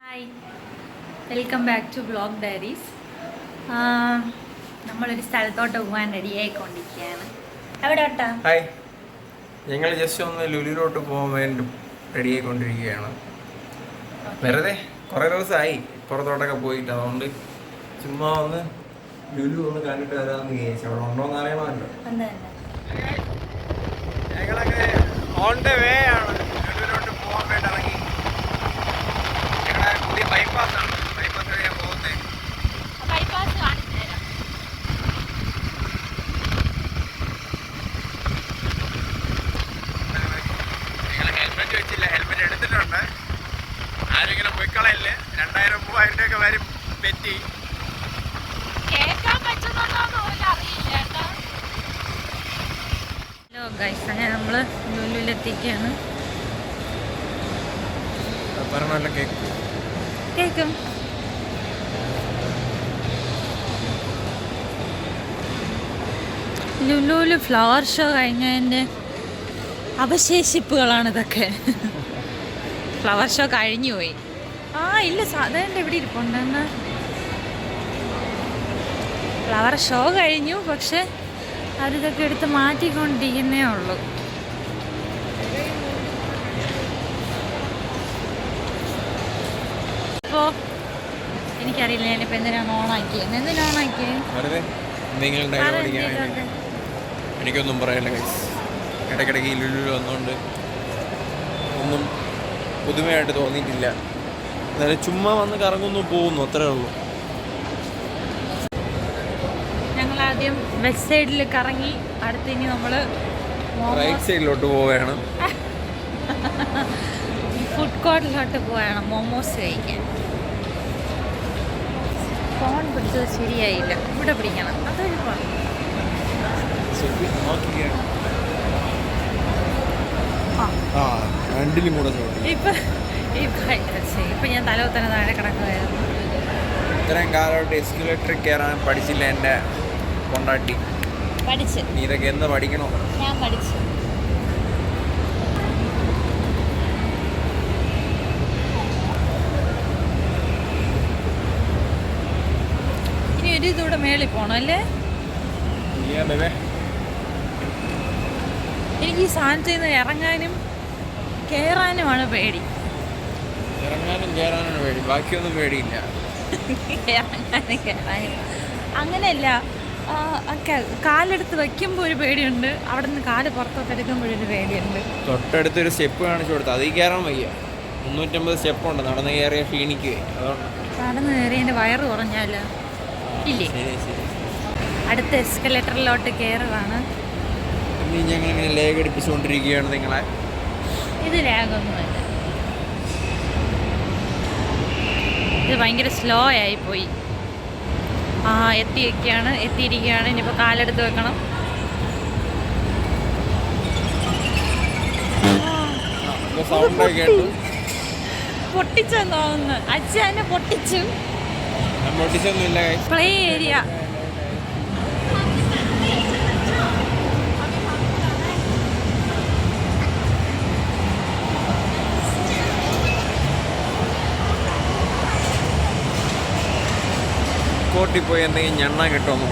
Hi, welcome back to blog diaries. നമ്മളൊരു സ്ഥലത്തോട്ട് പോകാൻ റെഡി ആയിക്കൊണ്ടിരിക്കുകയാണ്. എവിടെ ഓട്ടാ? ഹായ്, ഞങ്ങൾ ജസ്റ്റ് ഒന്ന് ലുലുവിലോട്ട് പോകാൻ വേണ്ടി റെഡി ആയിക്കൊണ്ടിരിക്കുകയാണ്. വെറുതെ കുറേ ദിവസമായി പുറത്തോട്ടൊക്കെ പോയിട്ട്, അതുകൊണ്ട് ചുമ്മാ ഒന്ന് ലുലു ഒന്ന് കണ്ടിട്ട് വരാമെന്ന് വിചാരിച്ചു. അവിടെ ഉണ്ടോന്ന് അറിയണമല്ലോ. ഞങ്ങളൊക്കെ ഓൺ ദ വേ ആണ് ലുലുവിലോട്ട് പോകാൻ വേണ്ടി ഇറങ്ങി. ഞങ്ങളുടെ പുതിയ ബൈപ്പാസാണ്, ബൈപ്പാസ് വഴിയാണ് പോകുന്നത്. ഹെൽമെറ്റ് വെച്ചില്ല, ഹെൽമെറ്റ് എടുത്തിട്ടുണ്ട്. ആരെങ്കിലും പൊയ്ക്കളയല്ലേ, 2000-3000 രൂപ വരും പെറ്റി. ഹലോ ഗൈസ്, അങ്ങനെ നമ്മൾ ലുലുവിലെത്തിക്കുകയാണ്. പറഞ്ഞല്ല കേക്കും ലുലുവിൽ ഫ്ലവർ ഷോ കഴിഞ്ഞതിൻ്റെ അവശേഷിപ്പുകളാണ് ഇതൊക്കെ. ഫ്ലവർ ഷോ കഴിഞ്ഞു പോയി. ഇല്ല, സാധാരണ എവിടെ ഇരിപ്പുണ്ടെന്ന്. ഫ്ലവർ ഷോ കഴിഞ്ഞു, പക്ഷെ അതിതൊക്കെ എടുത്ത് മാറ്റിക്കൊണ്ടിരിക്കുന്നേ ഉള്ളൂ. അപ്പോൾ എനിക്കറിയില്ല ഞാനിപ്പോൾ എന്തിനാണ് ഓണാക്കിയത്. എനിക്കൊന്നും പറയല്ല ഗൈസ്. ഇടയ്ക്കിടയ്ക്ക് ഈ ലുലു വന്നുകൊണ്ട് ഒന്നും പുതുമയായിട്ട് തോന്നിയിട്ടില്ല. എന്നാലും ചുമ്മാ വന്ന് കറങ്ങുന്നു പോകുന്നു, അത്രേ ഉള്ളൂ. ഞങ്ങളാദ്യം വെസ്റ്റ് സൈഡിൽ കറങ്ങി, അടുത്തിനി നമ്മൾ റൈറ്റ് സൈഡിലോട്ട് പോവുകയാണ്. ഫുഡ് കോർട്ടിലോട്ട് പോവുകയാണ് മോമോസ് കഴിക്കാൻ. ഫോൺ പിടിച്ചത് ശരിയായില്ല, ഇവിടെ പിടിക്കണം. അതൊരു ഇപ്പൊ ഞാൻ തലവത്തന്നെ താഴെ കിടക്കുകയായിരുന്നു. ഇത്രയും കാലമായിട്ട് എസ്കലേറ്റർ കയറാൻ പഠിച്ചില്ല എൻ്റെ കൊണ്ടാട്ടി. പഠിച്ച് നീ ഇതൊക്കെ എന്ന് പഠിക്കണോ? ഞാൻ പഠിച്ചു. ഇനി ഒരു ഇതൂടെ മേളിൽ പോകണം അല്ലേ? എനിക്ക് ഈ സാധനത്തിൽ നിന്ന് ഇറങ്ങാനും കയറാനുമാണ് പേടി. ഇറങ്ങാനും കയറാനാണ് പേടി, ബാക്കിയൊന്നും പേടിയില്ല. ഇറങ്ങാനും കയറാനും അങ്ങനെയല്ല. കാലെടുത്ത് വയ്ക്കുമ്പോൾ ഒരു പേടിയുണ്ട്, അവിടെ നിന്ന് കാല് പുറത്തോട്ട് എടുക്കുമ്പോഴൊരു പേടിയുണ്ട്. തൊട്ടടുത്തൊരു സ്റ്റെപ്പ് കാണിച്ചു കൊടുത്തു, അതിൽ കയറാൻ വയ്യ. 350 സ്റ്റെപ്പുണ്ട്, നടന്ന് കയറിയ ക്ഷീണിക്കുക. അതുകൊണ്ട് നടന്ന് കയറി എൻ്റെ വയറ് കുറഞ്ഞാലോ? ഇല്ലേ. അടുത്ത എസ്കലേറ്ററിലോട്ട് കയറുവാണ്. ഞങ്ങളിങ്ങനെ ലേഗ് അടിപ്പിച്ചുകൊണ്ടിരിക്കുകയാണ് നിങ്ങളെ. ഇത് ലാഗൊന്നുമല്ല, ഇത് ഭയങ്കര സ്ലോ ആയിപ്പോയി. എത്തിയിരിക്കുകയാണ്. ഇനിയിപ്പോൾ കാലെടുത്ത് വെക്കണം. പൊട്ടിച്ചെന്ന് തോന്നുന്നു. അച്ഛനെ പൊട്ടിച്ചു. പ്ലേ ഏരിയ കോട്ടിൽ പോയി എന്തെങ്കിലും ഞണ്ണ കിട്ടുമോ?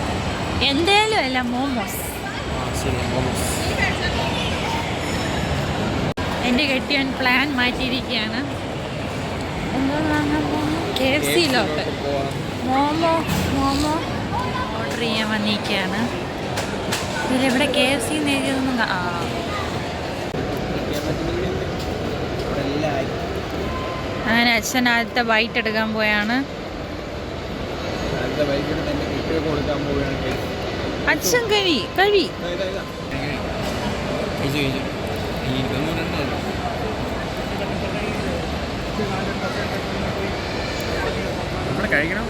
എന്തേലും അല്ല, മോമോസ്. എൻ്റെ കെട്ടിയവൻ പ്ലാൻ മാറ്റിയിരിക്കുകയാണ്. എന്തോന്ന് വാങ്ങാൻ പോകുന്നു? KFCയിലോട്ട് മോമോ ഓർഡർ ചെയ്യാൻ വന്നിരിക്കുകയാണ്. ഇതിലെവിടെ KFC എഴുതിയതൊന്നും അങ്ങനെ അച്ഛൻ ആദ്യത്തെ ബൈറ്റ് എടുക്കാൻ പോയാണ്. അച്ഛൻ കഴി കഴിക്കണം.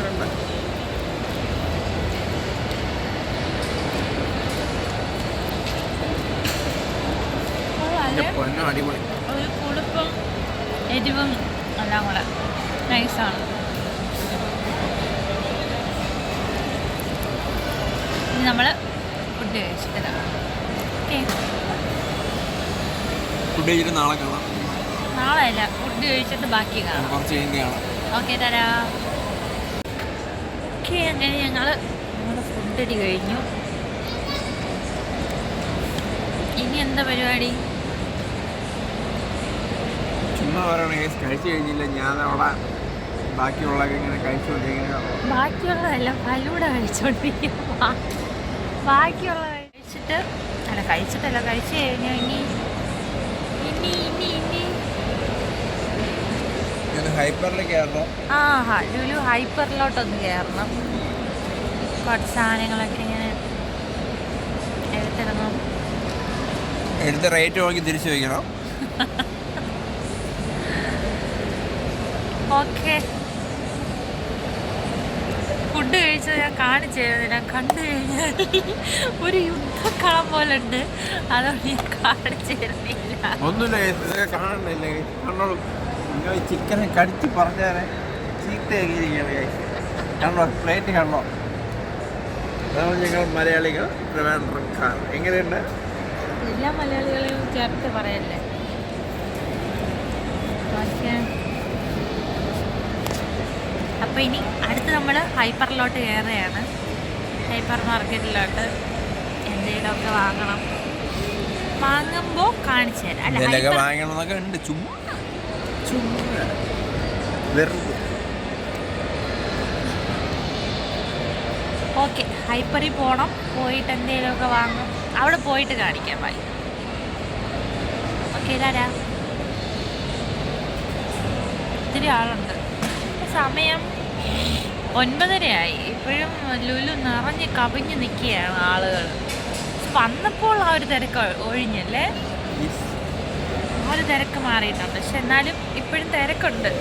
അടിപൊളി. ഒരു കുടുപ്പം എരിവും എല്ലാം കൂടെ നൈസാണ്. ഇനി നമ്മൾ ഫുഡ് കഴിച്ചിട്ട് ഫുഡ് കഴിച്ചിട്ട് നാളെ കാണാം. നാളെ അല്ല, ഫുഡ് കഴിച്ചിട്ട് ബാക്കി കാണാം. കുറച്ച് കഴിഞ്ഞ് കാണാം. ഓക്കെ തരാ. ഓക്കെ, അങ്ങനെ ഞങ്ങളുടെ ഫുഡ് അടി കഴിഞ്ഞു. ഇനി എന്താ പരിപാടി? ചുമ്മാ പറയണെങ്കിൽ കഴിച്ചു കഴിഞ്ഞില്ല, ഞാൻ അവിടെ ബാക്കിയുള്ളതൊക്കെ ഇങ്ങനെ കഴിച്ചുകൊണ്ടിരിക്കുന്നത്. ബാക്കിയുള്ളതല്ല, ഫലൂഡ കഴിച്ചോണ്ടിരിക്കും. ബാക്കിയുള്ള കഴിച്ചിട്ട് അല്ല, കഴിച്ചിട്ടല്ല, കഴിച്ചു കഴിഞ്ഞു. ഇനി ഇനി ഇനി ഇനി ഹൈപ്പറിലേക്ക് കയറണം. ലുലു ഹൈപ്പറിലോട്ടൊന്ന് കയറണം. കുറച്ച് സാധനങ്ങളൊക്കെ ഇങ്ങനെ എടുത്തിടണം. എടുത്ത റേറ്റ് നോക്കി തിരിച്ചു വയ്ക്കണം. ഓക്കെ, ഫുഡ് കഴിച്ചത് ഞാൻ കാണിച്ചു തരുന്നില്ല. കണ്ടു കഴിഞ്ഞാൽ ഒരു യുദ്ധക്കളം പോലെ ഉണ്ട്, അതുകൊണ്ട് ഞാൻ കാണിച്ചു തരുന്നില്ല. ഒന്നുമില്ല, കാണണ്ടില്ലേ? കണ്ടോളൂ, നിങ്ങൾ ചിക്കനെ കടിച്ച് പറഞ്ഞാൽ ചീത്തയാക്കിയിരിക്കുകയാണ്. കണ്ടോ, പ്ലേറ്റ് കണ്ടോ? അതാണ് ഞങ്ങൾ മലയാളികൾ ട്രിവാൻഡ്രംകാർ. എങ്ങനെയുണ്ട്? എല്ലാ മലയാളികളെയും ചേർത്ത് പറയല്ലേ. ഓക്കെ, അപ്പോൾ ഇനി അടുത്ത് നമ്മൾ ഹൈപ്പറിലോട്ട് കയറുകയാണ്. ഹൈപ്പർ മാർക്കറ്റിലോട്ട് എന്തെങ്കിലുമൊക്കെ വാങ്ങണം. വാങ്ങുമ്പോൾ കാണിച്ചു തരാം. അല്ല, വാങ്ങണമെന്നൊക്കെ ഉണ്ട്. ചുമ്മാ വെറുതെ. ഓക്കെ, ഹൈപ്പറിൽ പോകണം. പോയിട്ട് എന്തെങ്കിലുമൊക്കെ വാങ്ങും. അവിടെ പോയിട്ട് കാണിക്കാം. ബൈ. ഓക്കെ ഇതാരാ? ഒത്തിരി ആളുണ്ട്. സമയം 9:30 ഇപ്പോഴും ലുലു നിറഞ്ഞ് കവിഞ്ഞ് നിൽക്കുകയാണ് ആളുകൾ. വന്നപ്പോൾ ആ ഒരു തിരക്ക് ഒഴിഞ്ഞല്ലേ, ആ ഒരു തിരക്ക് മാറിയിട്ടുണ്ട്. പക്ഷെ എന്നാലും ഇപ്പോഴും തിരക്കുണ്ട്.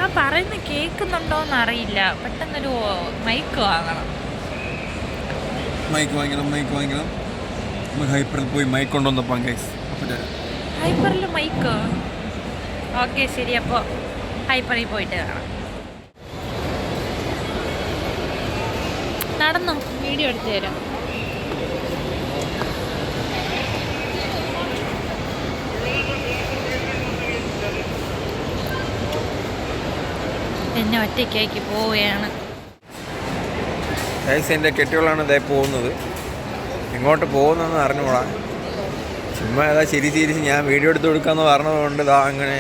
ആ പറയുന്ന കേൾക്കുന്നുണ്ടോയെന്ന് അറിയില്ല. പെട്ടെന്നൊരു മൈക്ക് വാങ്ങണം. മൈക്ക് വാങ്ങിക്കണം. നമുക്ക് ഹൈപ്പറിൽ പോയി മൈക്ക് കൊണ്ടുവന്നപ്പോൾ ഹൈപ്പറിൽ മൈക്ക്. ഓക്കെ ശരി, അപ്പോൾ ഹൈപ്പറിൽ പോയിട്ട് കാണാം. നടന്നു വീഡിയോ എടുത്തു തരാം. എന്നെ ഒറ്റയ്ക്കാക്കി പോവുകയാണ്. എൻ്റെ കെട്ടികളാണ് ഇതായി പോകുന്നത്. എങ്ങോട്ട് പോകുന്നതെന്ന് അറിഞ്ഞുകൂടാ. ചുമ്മാ ഏതാ ചിരിച്ച് ഞാൻ വീഡിയോ എടുത്ത് കൊടുക്കാമെന്ന് പറഞ്ഞതുകൊണ്ട് ഇതാ അങ്ങനെ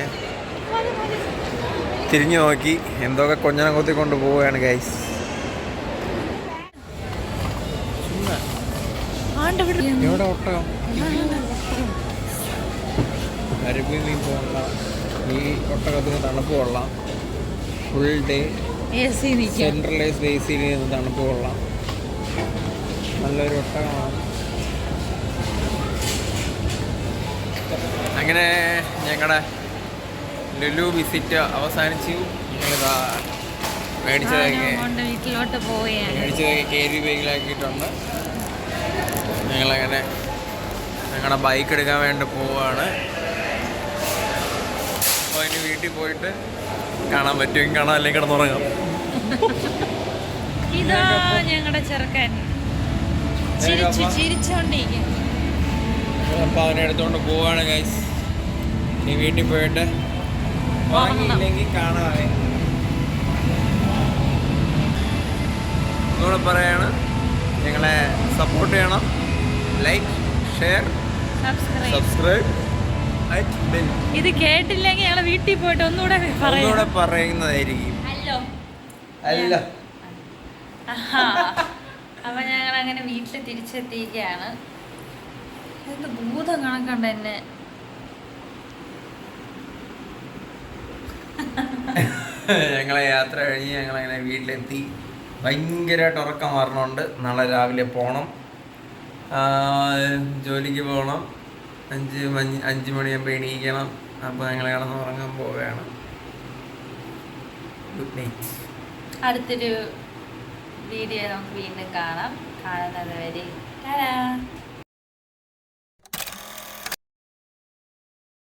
തിരിഞ്ഞു നോക്കി എന്തൊക്കെ കൊഞ്ഞനെ കൊത്തിക്കൊണ്ട് പോവുകയാണ് ഗൈസ്. എവിടെ ഒട്ടകം? മരുഭൂമിയിൽ പോകണ്ട, ഈ ഒട്ടകത്തിന് തണുപ്പ് കൊള്ളാം. ഫുൾ ഡേ സെൻട്രലൈസ്ഡ് എ സിയിൽ നിന്ന് തണുപ്പ് കൊള്ളാം. നല്ലൊരു ഒട്ടകമാണ്. അങ്ങനെ ഞങ്ങളുടെ ലുലു വിസിറ്റ് അവസാനിച്ചു. ഞങ്ങളിതാ മേടിച്ചതൊക്കെ കേരി ബാഗിലാക്കിയിട്ടുണ്ട്. ഞങ്ങളങ്ങനെ ഞങ്ങളുടെ ബൈക്ക് എടുക്കാൻ വേണ്ടി പോവുകയാണ്. അപ്പോൾ ഇനി വീട്ടിൽ പോയിട്ട് കാണാൻ പറ്റുമെങ്കിൽ കാണാം, അല്ലെങ്കിൽ കിടന്നുറങ്ങാം. ഇതാ ഞങ്ങളുടെ ചെറുക്കൻ ചിരിച്ചോണ്ടിരിക്കും. അപ്പോൾ അവനെ എടുത്തുകൊണ്ട് പോവാണ് ഗൈസ്. ഇനി വീട്ടിൽ പോയിട്ട് വാങ്ങിയില്ലെങ്കിൽ കാണാതെ ഒന്നുകൂടെ പറയാണ്, ഞങ്ങളെ സപ്പോർട്ട് ചെയ്യണം. Like, share, subscribe. ഇത് കേട്ടില്ലെങ്കിൽ ഞങ്ങളെ വീട്ടിൽ പോയിട്ട് ഒന്നുകൂടെ പറയുന്നതായിരിക്കും. അല്ല അപ്പൊ ഞങ്ങൾ അങ്ങനെ വീട്ടിൽ തിരിച്ചെത്തിയിരിക്കുകയാണ്. എന്ത് ഭൂതം കണക്കുണ്ട് എന്നെ. ഞങ്ങളെ യാത്ര കഴിഞ്ഞ് ഞങ്ങളങ്ങനെ വീട്ടിലെത്തി. ഭയങ്കരമായിട്ട് ഉറക്കം വരണുണ്ട്. നാളെ രാവിലെ പോകണം, ജോലിക്ക് പോകണം. 5 മണിയാകുമ്പോൾ എണീക്കണം. അപ്പോൾ ഞങ്ങൾ കിടന്നുറങ്ങാൻ പോവുകയാണ്. Good night. അടുത്തൊരു വീഡിയോ നമുക്ക് വീണ്ടും കാണാം. കാണുന്നത് വരെ